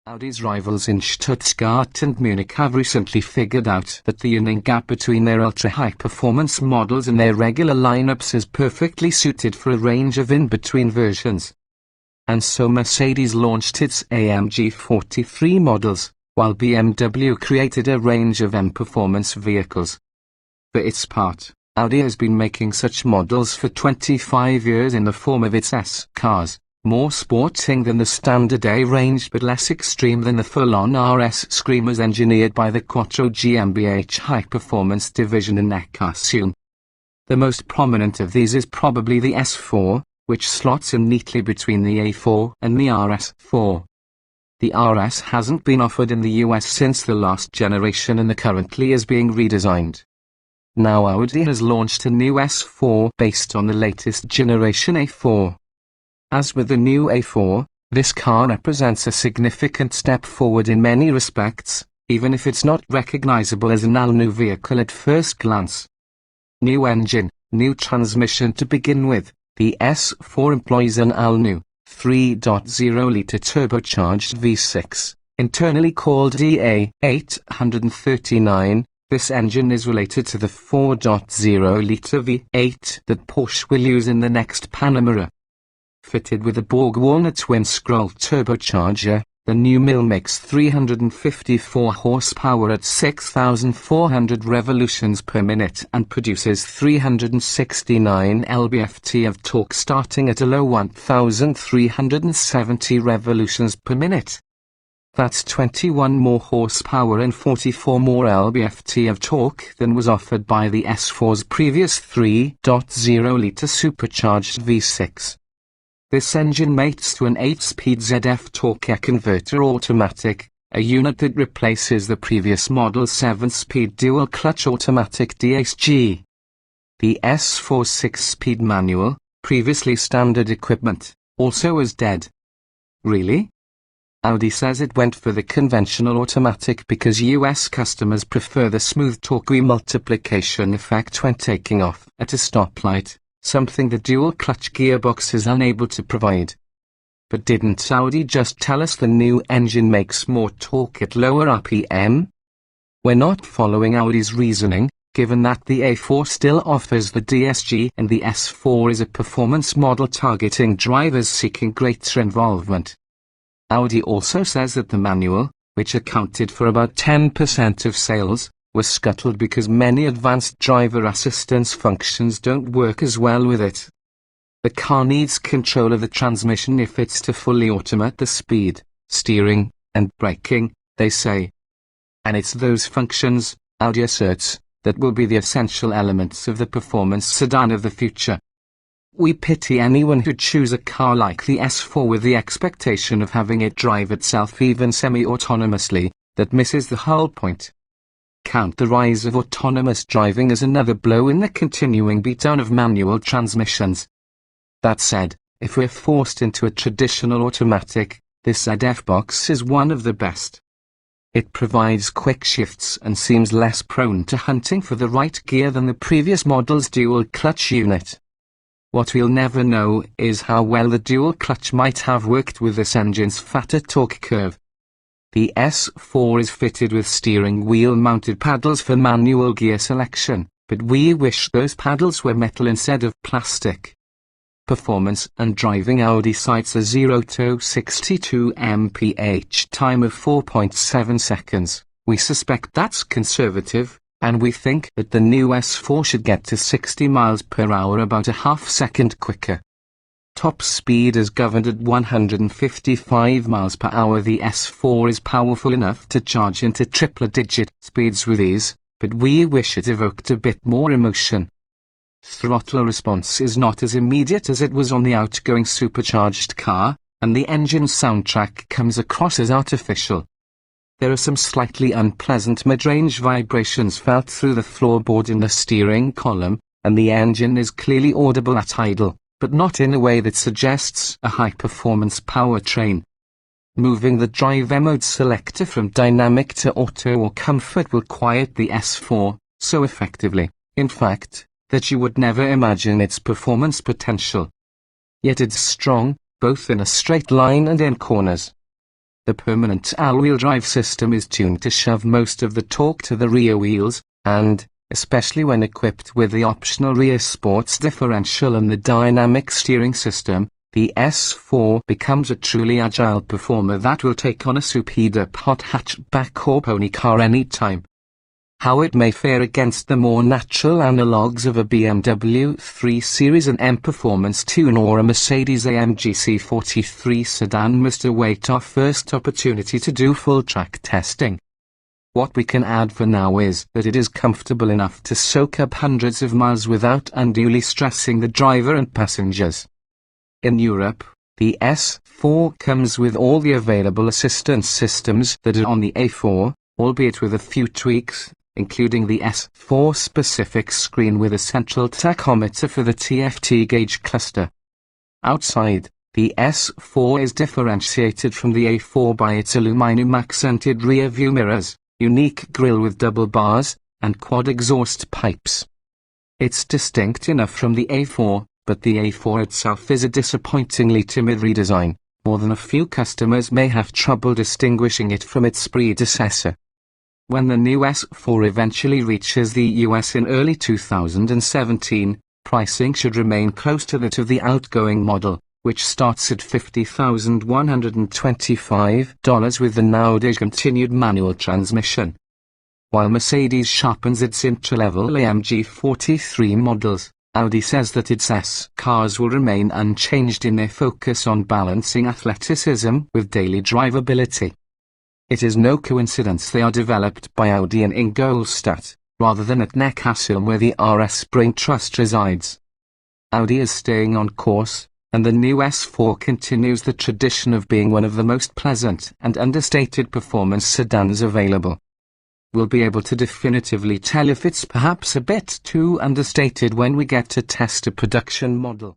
Audi's rivals in Stuttgart and Munich have recently figured out that the earning gap between their ultra-high-performance models and their regular lineups is perfectly suited for a range of in-between versions. And so Mercedes launched its AMG 43 models, while BMW created a range of M-performance vehicles. For its part, Audi has been making such models for 25 years in the form of its S cars, more sporting than the standard A range but less extreme than the full-on RS screamers engineered by the Quattro GmbH high-performance division in Neckarsulm. The most prominent of these is probably the S4, which slots in neatly between the A4 and the RS4. The RS hasn't been offered in the US since the last generation and currently is being redesigned. Now Audi has launched a new S4 based on the latest generation A4. As with the new A4, this car represents a significant step forward in many respects, even if it's not recognizable as an all-new vehicle at first glance. New engine, new transmission to begin with, the S4 employs an all-new 3.0-litre turbocharged V6, internally called A839. This engine is related to the 4.0-litre V8 that Porsche will use in the next Panamera. Fitted with a Borg Walnut twin-scroll turbocharger, the new mill makes 354 horsepower at 6,400 revolutions per minute and produces 369 lb-ft of torque starting at a low 1,370 revolutions per minute. That's 21 more horsepower and 44 more lb-ft of torque than was offered by the S4's previous 3.0-litre supercharged V6. This engine mates to an 8-speed ZF torque converter automatic, a unit that replaces the previous model's 7-speed dual-clutch automatic DSG. The S4's 6-speed manual, previously standard equipment, also is dead. Really? Audi says it went for the conventional automatic because US customers prefer the smooth torque multiplication effect when taking off at a stoplight, something the dual-clutch gearbox is unable to provide. But didn't Audi just tell us the new engine makes more torque at lower RPM? We're not following Audi's reasoning, given that the A4 still offers the DSG and the S4 is a performance model targeting drivers seeking greater involvement. Audi also says that the manual, which accounted for about 10% of sales, was scuttled because many advanced driver assistance functions don't work as well with it. The car needs control of the transmission if it's to fully automate the speed, steering, and braking, they say. And it's those functions, Audi asserts, that will be the essential elements of the performance sedan of the future. We pity anyone who'd choose a car like the S4 with the expectation of having it drive itself even semi-autonomously, that misses the whole point. Count the rise of autonomous driving as another blow in the continuing beatdown of manual transmissions. That said, if we're forced into a traditional automatic, this ZF box is one of the best. It provides quick shifts and seems less prone to hunting for the right gear than the previous model's dual-clutch unit. What we'll never know is how well the dual-clutch might have worked with this engine's fatter torque curve. The S4 is fitted with steering wheel-mounted paddles for manual gear selection, but we wish those paddles were metal instead of plastic. Performance and driving Audi cites a 0 to 62 mph time of 4.7 seconds. We suspect that's conservative, and we think that the new S4 should get to 60 miles per hour about a half-second quicker. Top speed is governed at 155 miles per hour. The S4 is powerful enough to charge into triple-digit speeds with ease, but we wish it evoked a bit more emotion. Throttle response is not as immediate as it was on the outgoing supercharged car, and the engine's soundtrack comes across as artificial. There are some slightly unpleasant mid-range vibrations felt through the floorboard in the steering column, and the engine is clearly audible at idle, but not in a way that suggests a high-performance powertrain. Moving the drive mode selector from dynamic to auto or comfort will quiet the S4 so effectively, in fact, that you would never imagine its performance potential. Yet it's strong, both in a straight line and in corners. The permanent all-wheel drive system is tuned to shove most of the torque to the rear wheels, and, especially when equipped with the optional rear sports differential and the dynamic steering system, the S4 becomes a truly agile performer that will take on a superb hot hatchback or pony car anytime. How it may fare against the more natural analogues of a BMW 3 Series and M Performance Tune or a Mercedes-AMG C43 sedan must await our first opportunity to do full track testing. What we can add for now is that it is comfortable enough to soak up hundreds of miles without unduly stressing the driver and passengers. In Europe, the S4 comes with all the available assistance systems that are on the A4, albeit with a few tweaks, including the S4 specific screen with a central tachometer for the TFT gauge cluster. Outside, the S4 is differentiated from the A4 by its aluminum accented rear view mirrors, unique grille with double bars, and quad exhaust pipes. It's distinct enough from the A4, but the A4 itself is a disappointingly timid redesign. More than a few customers may have trouble distinguishing it from its predecessor. When the new S4 eventually reaches the US in early 2017, pricing should remain close to that of the outgoing model, which starts at $50,125 with the now discontinued manual transmission. While Mercedes sharpens its entry-level AMG 43 models, Audi says that its S cars will remain unchanged in their focus on balancing athleticism with daily drivability. It is no coincidence they are developed by Audi in Ingolstadt, rather than at Neckarsulm where the RS Brain Trust resides. Audi is staying on course, and the new S4 continues the tradition of being one of the most pleasant and understated performance sedans available. We'll be able to definitively tell if it's perhaps a bit too understated when we get to test a production model.